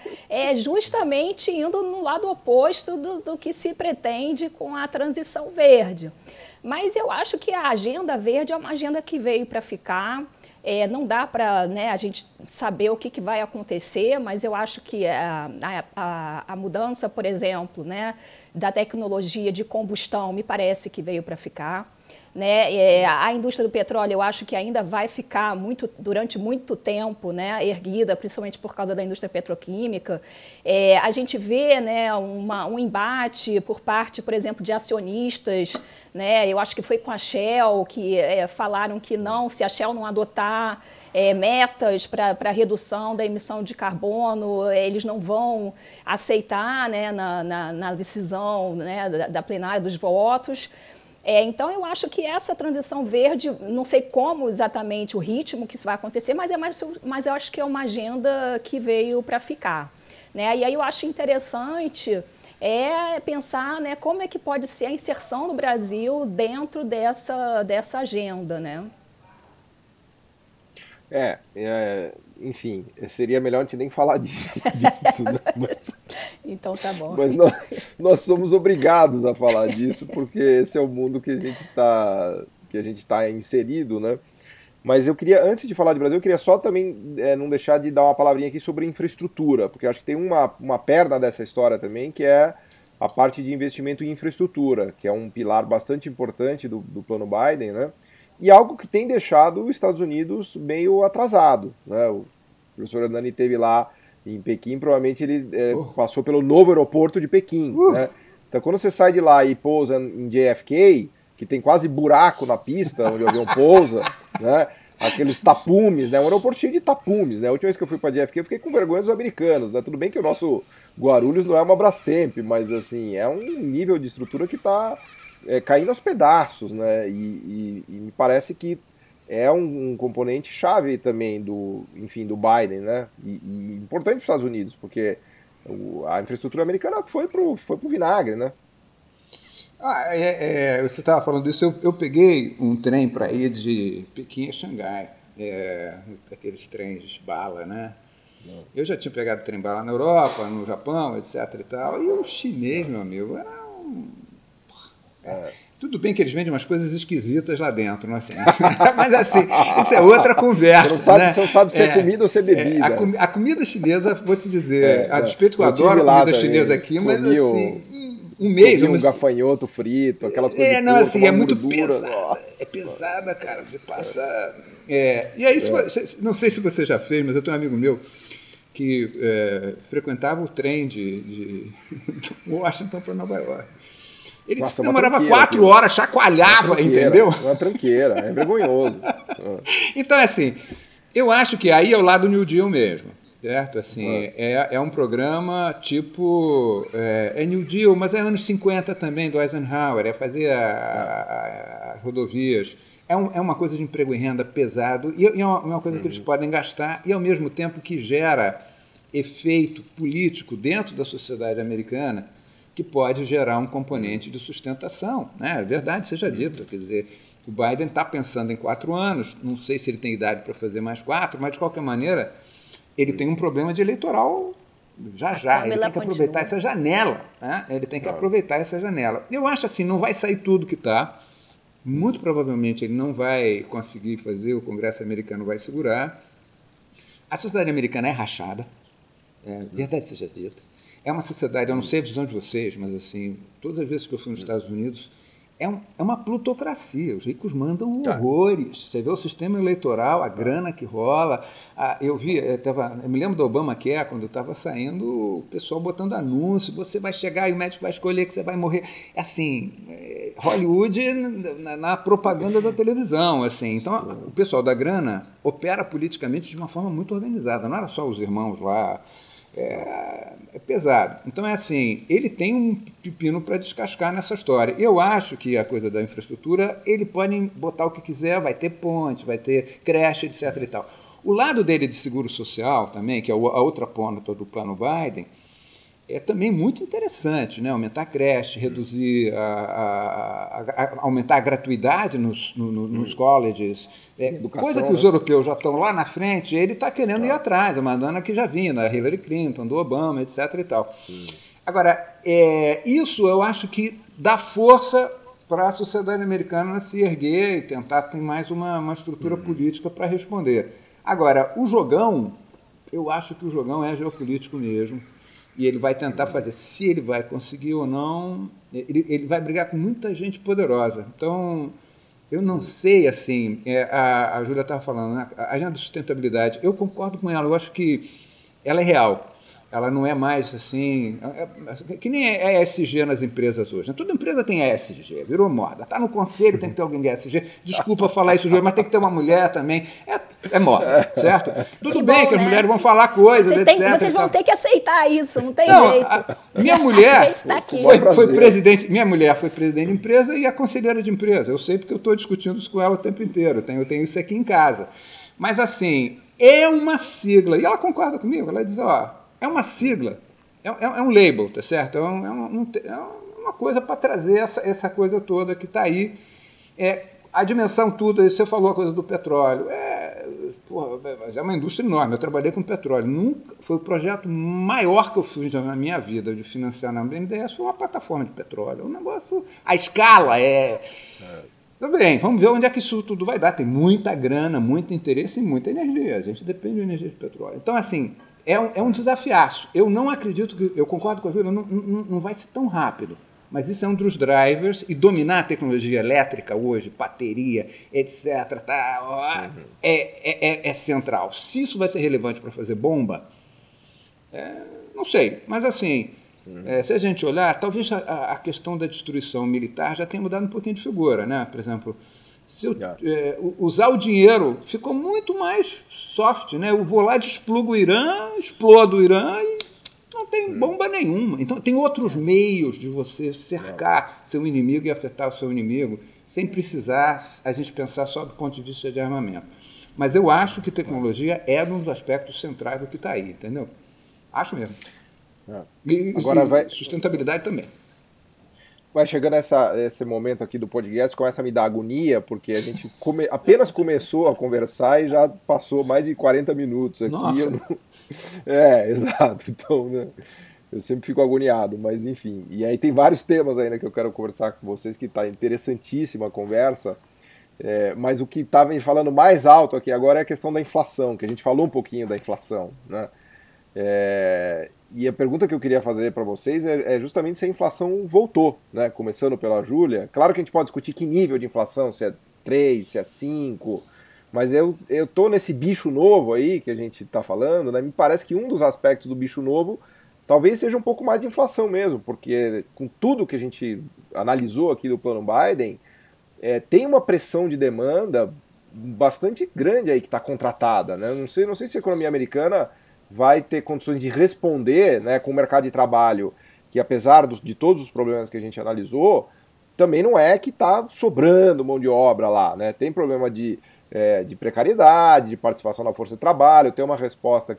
justamente indo no lado oposto do que se pretende com a transição verde. Mas eu acho que a agenda verde é uma agenda que veio para ficar. Não dá para, né, a gente saber o que vai acontecer, mas eu acho que a mudança, por exemplo, né, da tecnologia de combustão me parece que veio para ficar. Né? A indústria do petróleo eu acho que ainda vai ficar durante muito tempo, né, erguida, principalmente por causa da indústria petroquímica. A gente vê, né, um embate por parte, por exemplo, de acionistas, né? Eu acho que foi com a Shell que falaram que não, se a Shell não adotar metas para redução da emissão de carbono, eles não vão aceitar, né, na decisão, né, da plenária dos votos. Então, eu acho que essa transição verde, não sei como exatamente o ritmo que isso vai acontecer, mas eu acho que é uma agenda que veio para ficar. Né? E aí eu acho interessante pensar, né, como é que pode ser a inserção do Brasil dentro dessa agenda. Né? Enfim, seria melhor a gente nem falar disso, né? Então tá bom. Mas nós somos obrigados a falar disso, porque esse é o mundo que a gente tá inserido, né? Mas eu queria, antes de falar de Brasil, eu queria só também não deixar de dar uma palavrinha aqui sobre infraestrutura, porque eu acho que tem uma perna dessa história também, que é a parte de investimento em infraestrutura, que é um pilar bastante importante do plano Biden, né? E algo que tem deixado os Estados Unidos meio atrasado, né? O professor Hernani esteve lá em Pequim, provavelmente ele passou pelo novo aeroporto de Pequim, né? Então quando você sai de lá e pousa em JFK, que tem quase buraco na pista onde o avião pousa, né? Aqueles tapumes, né? Um aeroporto cheio de tapumes, né? A última vez que eu fui para JFK eu fiquei com vergonha dos americanos, né? Tudo bem que o nosso Guarulhos não é uma Brastemp, mas assim, é um nível de estrutura que está caindo aos pedaços, né? E me parece que é um componente chave também do Biden, né? E importante para os Estados Unidos, porque a infraestrutura americana foi pro vinagre, né? Você estava falando isso, eu peguei um trem para ir de Pequim a Xangai, aqueles trens bala, né? Eu já tinha pegado trem bala na Europa, no Japão, etc. e tal, e o chinês, meu amigo, era tudo bem que eles vendem umas coisas esquisitas lá dentro, não assim? Mas assim, isso é outra conversa. Você não sabe se é comida ou se é bebida. A comida chinesa, vou te dizer, a despeito que eu adoro comida chinesa aqui, mas assim, um mês... Um gafanhoto frito, aquelas coisas não, assim, é muito pesada. Nossa. É pesada, cara, você passa... E aí, não sei se você já fez, mas eu tenho um amigo meu que frequentava o trem de Washington para Nova York. Ele demorava 4 horas, chacoalhava, entendeu? Uma tranqueira, é vergonhoso. Então, assim, eu acho que aí é o lado New Deal mesmo. certo? Assim, é um programa tipo, é New Deal, mas é anos 50 também, do Eisenhower, é fazer as rodovias. É uma coisa de emprego e renda pesado, e é uma coisa que eles podem gastar, e ao mesmo tempo que gera efeito político dentro da sociedade americana, que pode gerar um componente de sustentação, né? É verdade, seja dito. Quer dizer, o Biden está pensando em 4 anos, não sei se ele tem idade para fazer mais 4, mas de qualquer maneira ele tem um problema de eleitoral já. Ele tem que aproveitar essa janela, né? Ele tem que aproveitar essa janela. Eu acho assim, não vai sair tudo que está. Muito provavelmente ele não vai conseguir fazer, o Congresso americano vai segurar. A sociedade americana é rachada, verdade seja dita. É uma sociedade, eu não sei a visão de vocês, mas assim, todas as vezes que eu fui nos Estados Unidos, é uma plutocracia, os ricos mandam horrores. Você vê o sistema eleitoral, a grana que rola. Eu me lembro do Obamacare, quando eu estava saindo, o pessoal botando anúncio, você vai chegar e o médico vai escolher que você vai morrer. Assim, Hollywood na propaganda da televisão. Assim. Então, o pessoal da grana opera politicamente de uma forma muito organizada, não era só os irmãos lá. É pesado. Então é assim, ele tem um pepino para descascar nessa história. Eu acho que a coisa da infraestrutura, ele pode botar o que quiser, vai ter ponte, vai ter creche, etc. e tal. O lado dele de seguro social também, que é a outra ponta do plano Biden, é também muito interessante, né? Aumentar a creche, reduzir, aumentar a gratuidade nos colleges, coisa que os europeus já estão lá na frente, ele está querendo ir atrás, mandando a que já vinha, da Hillary Clinton, do Obama, etc. e tal. Agora, isso eu acho que dá força para a sociedade americana se erguer e tentar ter mais uma estrutura política para responder. Agora, o jogão, eu acho que o jogão é geopolítico mesmo. E ele vai tentar fazer, se ele vai conseguir ou não, ele vai brigar com muita gente poderosa. Então, eu não sei, assim, a Júlia estava falando, né, a agenda de sustentabilidade, eu concordo com ela, eu acho que ela é real. Ela não é mais assim, que nem é ESG nas empresas hoje. Né? Toda empresa tem ESG, virou moda. Está no conselho, tem que ter alguém de ESG. Desculpa falar isso, Júlia, mas tem que ter uma mulher também. É moda, certo? Tudo bem que as mulheres vão falar coisas, etc. Vocês vão ter que aceitar isso, não tem jeito. Minha mulher foi presidente, minha mulher foi presidente de empresa e é conselheira de empresa. Eu sei porque eu estou discutindo isso com ela o tempo inteiro. Eu tenho isso aqui em casa. Mas, assim, é uma sigla. E ela concorda comigo. Ela diz, é uma sigla, é um label, tá certo? É uma coisa para trazer essa coisa toda que está aí. A dimensão toda, você falou a coisa do petróleo, mas é uma indústria enorme, eu trabalhei com petróleo, foi o projeto maior que eu fiz na minha vida de financiar na BNDES, foi uma plataforma de petróleo, um negócio, a escala Tudo bem, vamos ver onde é que isso tudo vai dar, tem muita grana, muito interesse e muita energia, a gente depende de energia de petróleo. Então, assim, é um desafiaço. Eu não acredito que, eu concordo com a Júlia, não vai ser tão rápido. Mas isso é um dos drivers, e dominar a tecnologia elétrica hoje, bateria, etc., é central. Se isso vai ser relevante para fazer bomba, não sei. Mas, assim, se a gente olhar, talvez a questão da destruição militar já tenha mudado um pouquinho de figura. Né? Por exemplo, usar o dinheiro ficou muito mais soft. Né? Eu vou lá, desplugo o Irã, explodo o Irã e não tem bomba nenhuma. Então, tem outros meios de você cercar seu inimigo e afetar o seu inimigo, sem precisar a gente pensar só do ponto de vista de armamento. Mas eu acho que tecnologia é um dos aspectos centrais do que está aí, entendeu? Acho mesmo. E sustentabilidade também. Vai chegando esse momento aqui do podcast, começa a me dar agonia, porque a gente apenas começou a conversar e já passou mais de 40 minutos aqui. Nossa. Exato. Então, né, eu sempre fico agoniado, mas enfim. E aí tem vários temas ainda que eu quero conversar com vocês, que está interessantíssima a conversa. Mas o que estava me falando mais alto aqui agora é a questão da inflação, que a gente falou um pouquinho da inflação, né? E a pergunta que eu queria fazer para vocês é justamente se a inflação voltou, né? Começando pela Júlia. Claro que a gente pode discutir que nível de inflação, se é 3, se é 5, mas eu tô nesse bicho novo aí que a gente está falando, né? Me parece que um dos aspectos do bicho novo talvez seja um pouco mais de inflação mesmo, porque com tudo que a gente analisou aqui do plano Biden, tem uma pressão de demanda bastante grande aí que está contratada, né? Não sei se a economia americana vai ter condições de responder, né, com o mercado de trabalho, que apesar de todos os problemas que a gente analisou, também não é que está sobrando mão de obra lá, né? Tem problema de precariedade, de participação na força de trabalho, tem uma resposta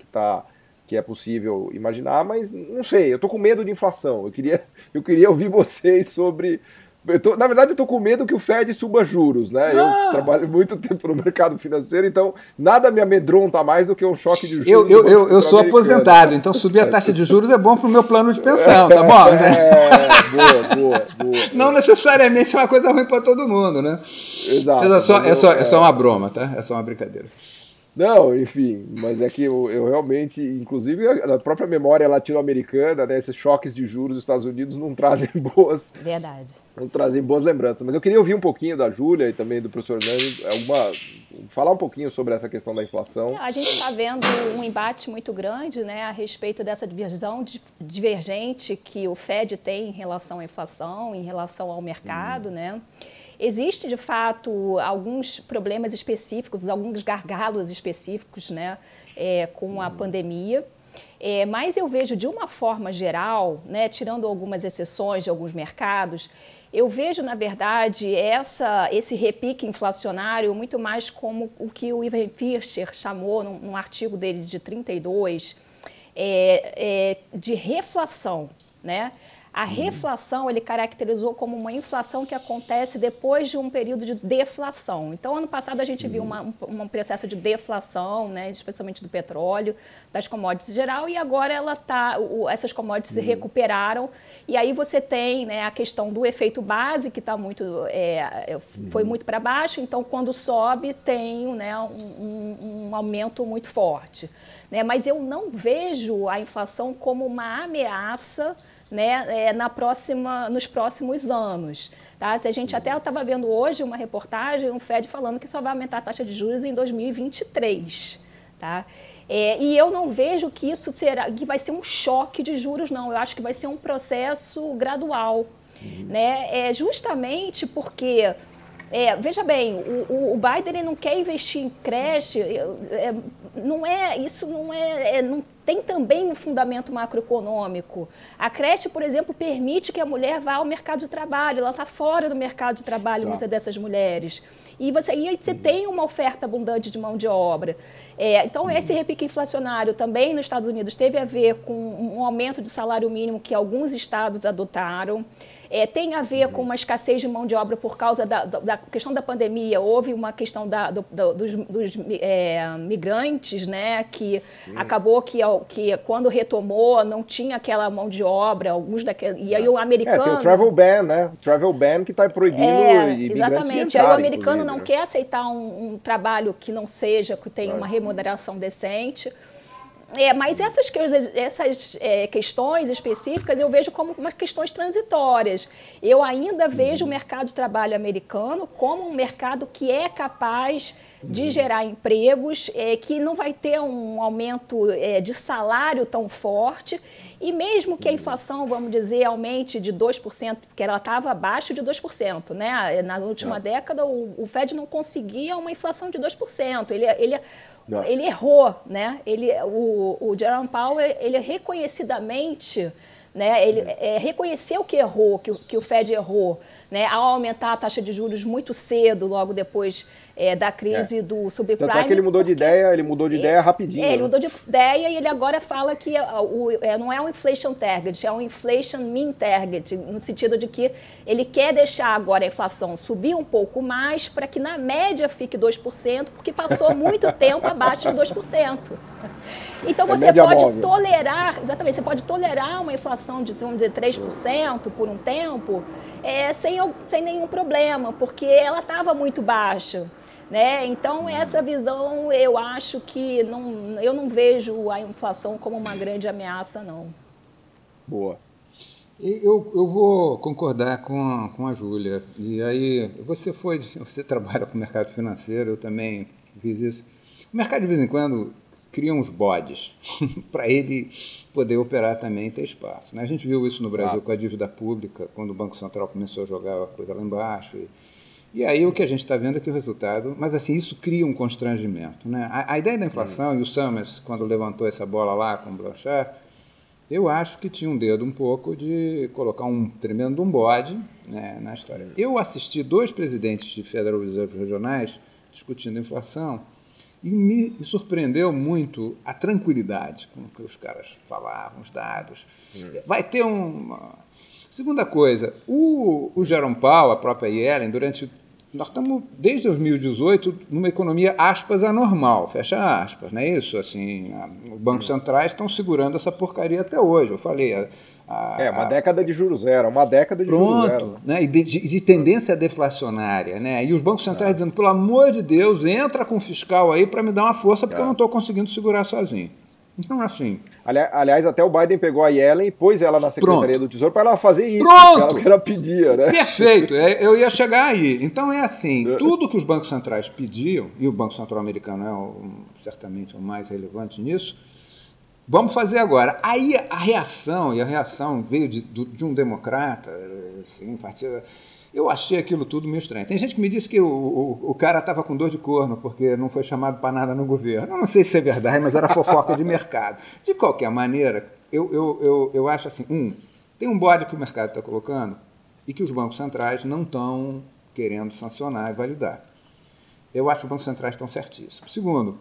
que é possível imaginar, mas não sei, eu estou com medo de inflação. Eu queria ouvir vocês sobre... na verdade, eu estou com medo que o Fed suba juros, né? Eu trabalho muito tempo no mercado financeiro, então nada me amedronta mais do que um choque de juros. Eu sou aposentado, então subir a taxa de juros é bom para o meu plano de pensão, tá bom? Boa. Não necessariamente é uma coisa ruim para todo mundo, né? Exato. É só uma broma, tá? É só uma brincadeira. Não, enfim, mas é que eu realmente, inclusive a própria memória latino-americana, né, esses choques de juros dos Estados Unidos não trazem boas lembranças. Mas eu queria ouvir um pouquinho da Júlia e também do professor Nani, falar um pouquinho sobre essa questão da inflação. A gente está vendo um embate muito grande, né, a respeito dessa visão divergente que o Fed tem em relação à inflação, em relação ao mercado, né? Existem, de fato, alguns problemas específicos, alguns gargalos específicos, né, com a pandemia, mas eu vejo, de uma forma geral, né, tirando algumas exceções de alguns mercados, eu vejo, na verdade, esse repique inflacionário muito mais como o que o Ivan Fischer chamou, num artigo dele de 32, de reflação, né? A reflação ele caracterizou como uma inflação que acontece depois de um período de deflação. Então, ano passado a gente viu um processo de deflação, né, especialmente do petróleo, das commodities em geral, e agora essas commodities se recuperaram. E aí você tem, né, a questão do efeito base, que foi muito para baixo, então quando sobe tem, né, um aumento muito forte. Né? Mas eu não vejo a inflação como uma ameaça, né, nos próximos anos. Tá? Se a gente até estava vendo hoje uma reportagem, um Fed falando que só vai aumentar a taxa de juros em 2023. Tá? E eu não vejo que que vai ser um choque de juros, não. Eu acho que vai ser um processo gradual. Né? Justamente porque... veja bem, o Biden ele não quer investir em creche, não tem também um fundamento macroeconômico. A creche, por exemplo, permite que a mulher vá ao mercado de trabalho, ela está fora do mercado de trabalho, muitas dessas mulheres. E você tem uma oferta abundante de mão de obra. Então, esse repique inflacionário também nos Estados Unidos teve a ver com um aumento de salário mínimo que alguns estados adotaram. Tem a ver com uma escassez de mão de obra por causa da questão da pandemia. Houve uma questão dos migrantes, né, que acabou que quando retomou não tinha aquela mão de obra, e aí o americano... tem o travel ban, né? O travel ban que está proibindo imigrantes exatamente. Aí o americano não quer aceitar um trabalho que não seja, que tenha uma remuneração decente. Mas essas questões específicas eu vejo como umas questões transitórias. Eu ainda vejo o mercado de trabalho americano como um mercado que é capaz de gerar empregos, que não vai ter um aumento de salário tão forte, e mesmo que a inflação, vamos dizer, aumente de 2%, porque ela estava abaixo de 2%, né? Na última década, o Fed não conseguia uma inflação de 2%. Ele errou, né? O Jerome Powell, ele reconhecidamente, né? Ele reconheceu que errou, que o Fed errou, né? Ao aumentar a taxa de juros muito cedo, logo depois da crise do subprime. Tanto é que ele mudou de ideia rapidinho. Ele mudou de ideia e ele agora fala que não é um inflation target, é um inflation mean target, no sentido de que ele quer deixar agora a inflação subir um pouco mais para que na média fique 2%, porque passou muito tempo abaixo de 2%. Então você pode tolerar, exatamente, você pode tolerar uma inflação de, vamos dizer, 3% por um tempo, sem nenhum problema, porque ela estava muito baixa. Né? Então, essa visão, eu acho que eu não vejo a inflação como uma grande ameaça, não. Boa. Eu vou concordar com a Júlia. E aí, você trabalha com o mercado financeiro, eu também fiz isso. O mercado, de vez em quando, cria uns bodes para ele poder operar também e ter espaço. Né? A gente viu isso no Brasil com a dívida pública, quando o Banco Central começou a jogar a coisa lá embaixo. E aí o que a gente está vendo é que o resultado... Mas assim, isso cria um constrangimento, né? A ideia da inflação, e o Summers, quando levantou essa bola lá com o Blanchard, eu acho que tinha um dedo um pouco de colocar um tremendo bode, né, na história. Eu assisti 2 presidentes de Federal Reserve regionais discutindo inflação e me surpreendeu muito a tranquilidade com que os caras falavam, os dados. Vai ter uma... Segunda coisa, o Jerome Powell, a própria Yellen, nós estamos, desde 2018, numa economia, aspas, anormal, fecha aspas, não é isso? Assim, os bancos centrais estão segurando essa porcaria até hoje, eu falei. Uma década de juros zero, uma década de juros zero. Né? E de tendência deflacionária, né? E os bancos centrais dizendo, pelo amor de Deus, entra com o fiscal aí para me dar uma força, porque eu não estou conseguindo segurar sozinho. Então, assim... Aliás, até o Biden pegou a Yellen e pôs ela na Secretaria do Tesouro para ela fazer isso, que ela pedia, né? Perfeito, eu ia chegar aí. Então, é assim, tudo que os bancos centrais pediam, e o Banco Central americano é certamente o mais relevante nisso, vamos fazer agora. Aí a reação veio de um democrata, assim, partido... Eu achei aquilo tudo meio estranho. Tem gente que me disse que o cara estava com dor de corno porque não foi chamado para nada no governo. Eu não sei se é verdade, mas era fofoca de mercado. De qualquer maneira, eu acho assim, tem um bode que o mercado está colocando e que os bancos centrais não estão querendo sancionar e validar. Eu acho que os bancos centrais estão certíssimos. Segundo,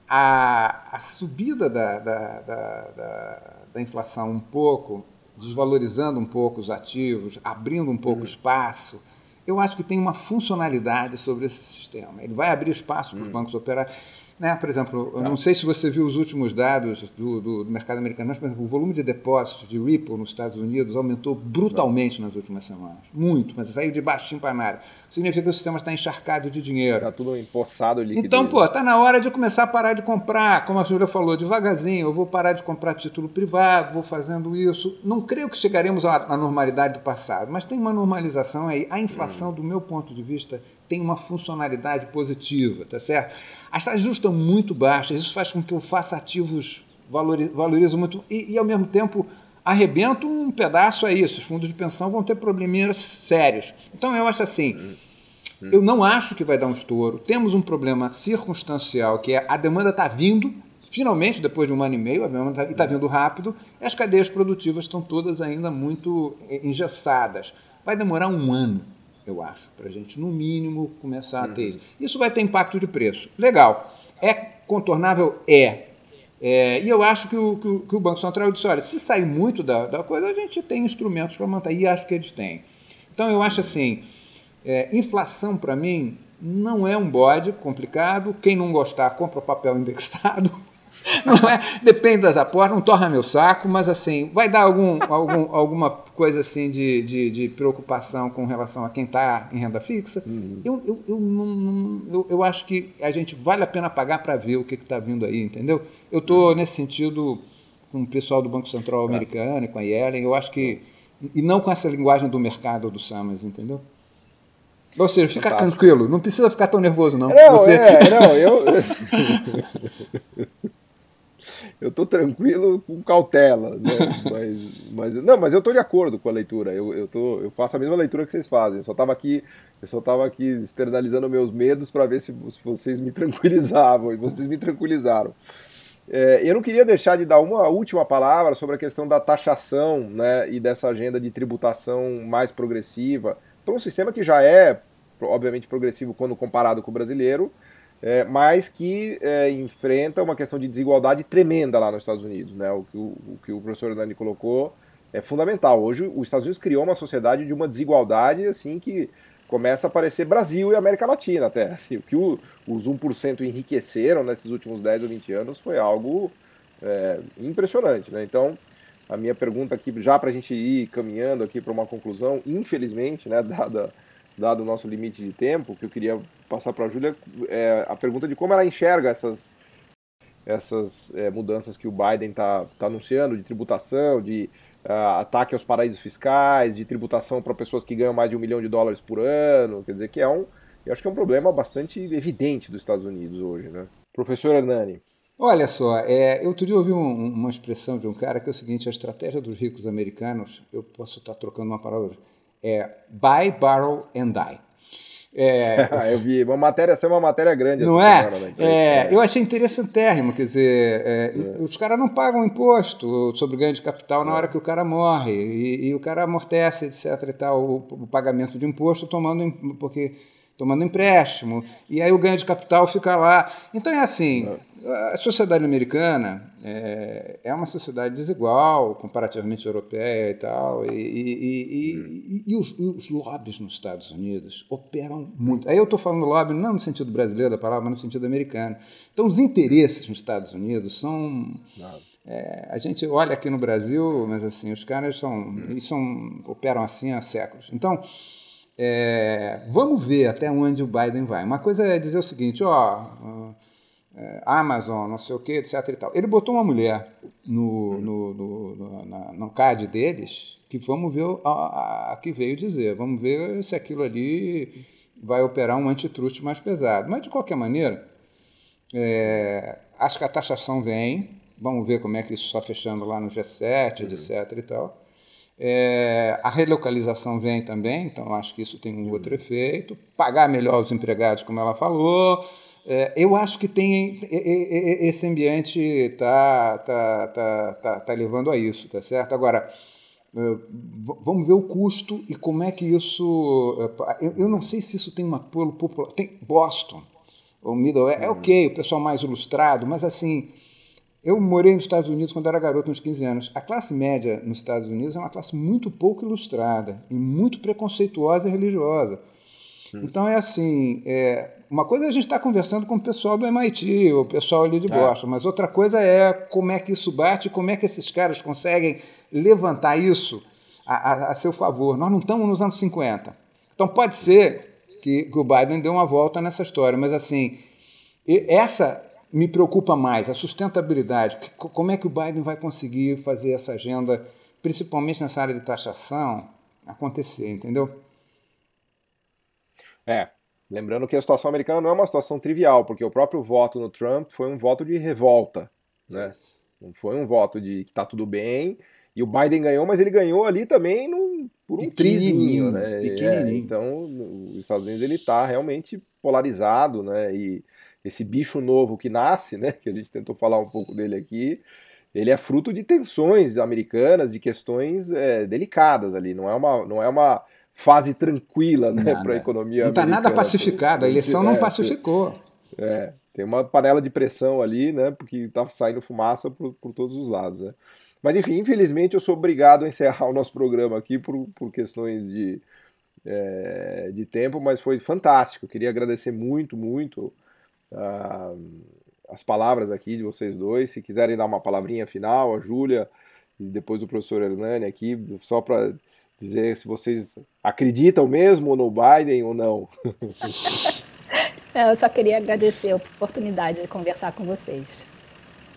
a subida da inflação um pouco, desvalorizando um pouco os ativos, abrindo um pouco espaço, eu acho que tem uma funcionalidade sobre esse sistema. Ele vai abrir espaço para os bancos operarem. Né? Por exemplo, eu não sei se você viu os últimos dados do mercado americano, mas, por exemplo, o volume de depósitos de Ripple nos Estados Unidos aumentou brutalmente nas últimas semanas. Muito, mas saiu de baixinho para nada. Significa que o sistema está encharcado de dinheiro. Está tudo empossado de liquidez. Então, está na hora de começar a parar de comprar. Como a senhora falou, devagarzinho, eu vou parar de comprar título privado, vou fazendo isso. Não creio que chegaremos à normalidade do passado, mas tem uma normalização aí. A inflação, do meu ponto de vista, tem uma funcionalidade positiva, tá certo? As taxas de juros estão muito baixas, isso faz com que eu faça ativos, valorizo muito e ao mesmo tempo, arrebento um pedaço a isso. Os fundos de pensão vão ter probleminhas sérios. Então, eu acho assim, eu não acho que vai dar um estouro. Temos um problema circunstancial, que é a demanda está vindo, finalmente, depois de 1 ano e meio, a demanda está vindo rápido, e as cadeias produtivas estão todas ainda muito engessadas. Vai demorar 1 ano, eu acho, para a gente, no mínimo, começar a ter isso. Isso vai ter impacto de preço. Legal. É contornável? É. E eu acho que o Banco Central disse, olha, se sair muito da coisa, a gente tem instrumentos para manter, e acho que eles têm. Então, eu acho assim, inflação, para mim, não é um bode complicado. Quem não gostar, compra papel indexado. Não depende das apostas, não torna meu saco, mas assim, vai dar alguma coisa assim de preocupação com relação a quem está em renda fixa. Eu acho que a gente vale a pena pagar para ver o que está vindo aí, entendeu? Eu estou nesse sentido com o pessoal do Banco Central americano e com a Yellen, eu acho que, e não com essa linguagem do mercado do Summers, entendeu? Ou seja, fica tranquilo, não precisa ficar tão nervoso, não. Eu estou tranquilo com cautela, né? mas eu estou de acordo com a leitura. Eu faço a mesma leitura que vocês fazem. Eu só estava aqui externalizando meus medos para ver se vocês me tranquilizavam, e vocês me tranquilizaram. Eu não queria deixar de dar uma última palavra sobre a questão da taxação, né, e dessa agenda de tributação mais progressiva. Então, um sistema que já é, obviamente, progressivo quando comparado com o brasileiro, mas que enfrenta uma questão de desigualdade tremenda lá nos Estados Unidos, né? O que o professor Nani colocou é fundamental. Hoje, os Estados Unidos criou uma sociedade de uma desigualdade assim que começa a parecer Brasil e América Latina até. Assim, o que os 1% enriqueceram nesses últimos 10 ou 20 anos foi algo impressionante, né? Então, a minha pergunta aqui, já para a gente ir caminhando aqui para uma conclusão, infelizmente, né, dado o nosso limite de tempo, que eu queria passar para a Júlia, a pergunta de como ela enxerga essas mudanças que o Biden está anunciando, de tributação, de ataque aos paraísos fiscais, de tributação para pessoas que ganham mais de $1 milhão por ano, quer dizer que eu acho que é um problema bastante evidente dos Estados Unidos hoje, né? Professor Hernani. Olha só, outro dia eu ouvi uma expressão de um cara que é o seguinte: a estratégia dos ricos americanos, eu posso estar trocando uma palavra hoje, buy, borrow and die. Eu vi uma matéria, essa é uma matéria grande. Não é? Eu achei interessantérrimo, quer dizer, os caras não pagam imposto sobre ganho de capital na hora que o cara morre, e o cara amortece, etc. e tal, o pagamento de imposto tomando empréstimo, e aí o ganho de capital fica lá. Então é assim, a sociedade americana é uma sociedade desigual, comparativamente europeia e tal, e os lobbies nos Estados Unidos operam muito. Aí eu estou falando lobby não no sentido brasileiro da palavra, mas no sentido americano. Então os interesses nos Estados Unidos são... a gente olha aqui no Brasil, mas assim, os caras operam assim há séculos. Então, vamos ver até onde o Biden vai. Uma coisa é dizer o seguinte, Amazon, não sei o que, etc. e tal. Ele botou uma mulher no CAD deles, que vamos ver a que veio dizer, vamos ver se aquilo ali vai operar um antitruste mais pesado. Mas, de qualquer maneira, acho que a taxação vem, vamos ver como é que isso está fechando lá no G7, etc. e tal. A relocalização vem também, então acho que isso tem um outro efeito. Pagar melhor os empregados, como ela falou. Eu acho que tem esse ambiente está levando a isso, tá certo? Agora, vamos ver o custo e como é que isso... Eu não sei se isso tem um apelo popular. Tem Boston, o Middle é ok, o pessoal mais ilustrado, mas assim... Eu morei nos Estados Unidos quando era garoto, uns 15 anos. A classe média nos Estados Unidos é uma classe muito pouco ilustrada e muito preconceituosa e religiosa. Então é assim, uma coisa é a gente estar conversando com o pessoal do MIT, o pessoal ali de Boston, mas outra coisa é como é que isso bate, como é que esses caras conseguem levantar isso a seu favor. Nós não estamos nos anos 50. Então pode ser que o Biden dê uma volta nessa história, mas assim, essa... me preocupa mais, a sustentabilidade. Como é que o Biden vai conseguir fazer essa agenda, principalmente nessa área de taxação, acontecer, entendeu? Lembrando que a situação americana não é uma situação trivial, porque o próprio voto no Trump foi um voto de revolta, né? Não foi um voto de que está tudo bem, e o Biden ganhou, mas ele ganhou ali também por um trizinho, né? Pequenininho. Então, os Estados Unidos ele está realmente polarizado, né? E esse bicho novo que nasce, né, que a gente tentou falar um pouco dele aqui, ele é fruto de tensões americanas, de questões delicadas ali, não é uma fase tranquila, né, para a economia americana. Não está nada pacificado, a eleição não pacificou. Tem uma panela de pressão ali, né, porque está saindo fumaça por todos os lados, né. Mas enfim, infelizmente eu sou obrigado a encerrar o nosso programa aqui por questões de tempo, mas foi fantástico, eu queria agradecer muito, muito as palavras aqui de vocês dois. Se quiserem dar uma palavrinha final, a Júlia e depois o professor Hernani aqui, só para dizer se vocês acreditam mesmo no Biden ou não. Eu só queria agradecer a oportunidade de conversar com vocês.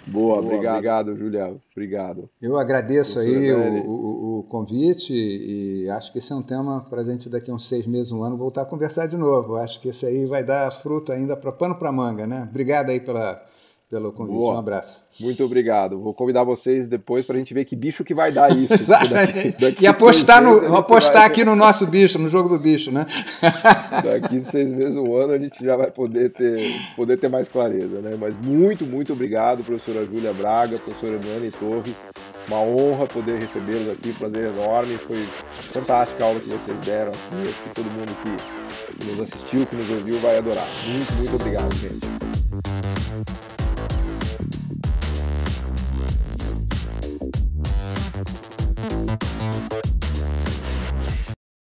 Boa, obrigado, Júlia. Obrigado. Eu agradeço aí o convite e acho que esse é um tema para a gente daqui a uns 6 meses, um ano, voltar a conversar de novo. Acho que esse aí vai dar fruta ainda para pano para manga, né? Obrigado aí pelo convite. Boa. Um abraço. Muito obrigado. Vou convidar vocês depois para a gente ver que bicho que vai dar isso. Exatamente. E apostar aqui no nosso bicho, no jogo do bicho, né? Daqui 6 meses, um ano, a gente já vai poder ter mais clareza, né? Mas muito, muito obrigado, professora Júlia Braga, professora Hernani Torres. Uma honra poder recebê-los aqui, um prazer enorme. Foi fantástica a aula que vocês deram aqui. Acho que todo mundo que nos assistiu, que nos ouviu, vai adorar. Muito, muito obrigado, gente.